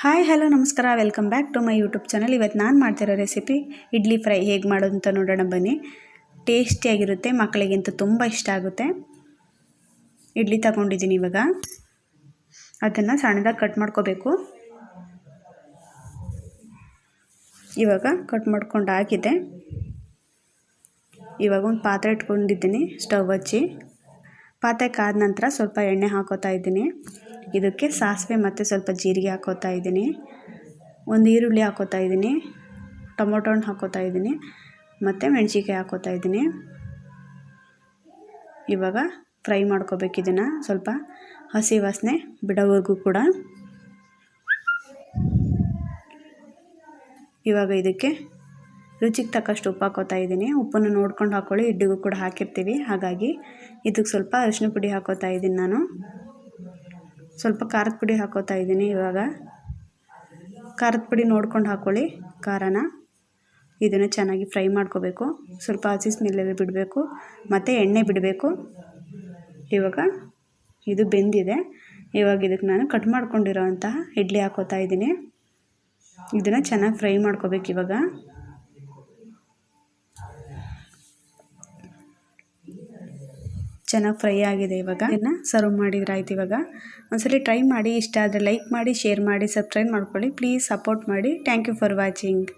Hi hello ನಮಸ್ಕಾರ, welcome back to my YouTube channel. ಇವತ್ತು ನಾನು ಮಾಡ್ತಿರೋ ರೆಸಿಪಿ ಇಡ್ಲಿ ಫ್ರೈ ಹೇಗೆ ಮಾಡೋದು ಅಂತ ನೋಡೋಣ ಬನ್ನಿ. ಟೇಸ್ಟಿಯಾಗಿರುತ್ತೆ, ಮಕ್ಕಳಿಗಂತೂ ತುಂಬ ಇಷ್ಟ ಆಗುತ್ತೆ. ಇಡ್ಲಿ ತಗೊಂಡಿದ್ದೀನಿ. ಇವಾಗ ಅದನ್ನು ಸಣ್ಣದಾಗಿ ಕಟ್ ಮಾಡ್ಕೋಬೇಕು. ಇವಾಗ ಕಟ್ ಮಾಡ್ಕೊಂಡು ಆಗಿದೆ. ಇವಾಗ ಒಂದು ಪಾತ್ರೆ ಇಟ್ಕೊಂಡಿದ್ದೀನಿ, ಸ್ಟವ್ ಹಚ್ಚಿ. ಪಾತ್ರೆ ಕಾದ ನಂತರ ಸ್ವಲ್ಪ ಎಣ್ಣೆ ಹಾಕೋತಾ ಇದ್ದೀನಿ. ಇದಕ್ಕೆ ಸಾಸಿವೆ ಮತ್ತು ಸ್ವಲ್ಪ ಜೀರಿಗೆ ಹಾಕೋತಾ ಇದ್ದೀನಿ. ಒಂದು ಈರುಳ್ಳಿ ಹಾಕೋತಾ ಇದ್ದೀನಿ, ಟೊಮೊಟೊ ಹಣ್ಣು ಹಾಕೋತಾ ಇದ್ದೀನಿ ಮತ್ತು ಮೆಣಸಿನ್ಕಾಯಿ ಹಾಕೋತಾ ಇದ್ದೀನಿ. ಇವಾಗ ಫ್ರೈ ಮಾಡ್ಕೋಬೇಕು ಇದನ್ನು, ಸ್ವಲ್ಪ ಹಸಿ ವಾಸನೆ ಬಿಡೋವರೆಗೂ ಕೂಡ. ಇವಾಗ ಇದಕ್ಕೆ ರುಚಿಗೆ ತಕ್ಕಷ್ಟು ಉಪ್ಪು ಹಾಕೋತಾ ಇದ್ದೀನಿ. ಉಪ್ಪನ್ನು ನೋಡ್ಕೊಂಡು ಹಾಕ್ಕೊಳ್ಳಿ, ಇಡ್ಲಿಗೂ ಕೂಡ ಹಾಕಿರ್ತೀವಿ. ಹಾಗಾಗಿ ಇದಕ್ಕೆ ಸ್ವಲ್ಪ ಅರಿಶಿನ ಪುಡಿ ಹಾಕೋತಾ ಇದ್ದೀನಿ. ನಾನು ಸ್ವಲ್ಪ ಖಾರದ ಪುಡಿ ಹಾಕೋತಾ ಇದ್ದೀನಿ. ಇವಾಗ ಖಾರದ ಪುಡಿ ನೋಡ್ಕೊಂಡು ಹಾಕ್ಕೊಳ್ಳಿ ಖಾರನ. ಇದನ್ನು ಚೆನ್ನಾಗಿ ಫ್ರೈ ಮಾಡ್ಕೋಬೇಕು. ಸ್ವಲ್ಪ ಹಸಿ ಸ್ಮೆಲ್ಲೆಲ್ಲ ಬಿಡಬೇಕು ಮತ್ತು ಎಣ್ಣೆ ಬಿಡಬೇಕು. ಇವಾಗ ಇದು ಬೆಂದಿದೆ. ಇವಾಗ ಇದಕ್ಕೆ ನಾನು ಕಟ್ ಮಾಡ್ಕೊಂಡಿರೋ ಅಂತಹ ಇಡ್ಲಿ ಹಾಕೋತಾ ಇದ್ದೀನಿ. ಇದನ್ನು ಚೆನ್ನಾಗಿ ಫ್ರೈ ಮಾಡ್ಕೋಬೇಕು. ಇವಾಗ ಚೆನ್ನಾಗಿ ಫ್ರೈ ಆಗಿದೆ. ಇವಾಗ ಇದನ್ನು ಸರ್ವ್ ಮಾಡಿದ್ರೆ ಆಯ್ತು. ಇವಾಗ ಒಂದ್ಸಲಿ ಟ್ರೈ ಮಾಡಿ, ಇಷ್ಟ ಆದರೆ ಲೈಕ್ ಮಾಡಿ, ಶೇರ್ ಮಾಡಿ, ಸಬ್ಸ್ಕ್ರೈಬ್ ಮಾಡ್ಕೊಳ್ಳಿ. ಪ್ಲೀಸ್ ಸಪೋರ್ಟ್ ಮಾಡಿ. Thank you for watching.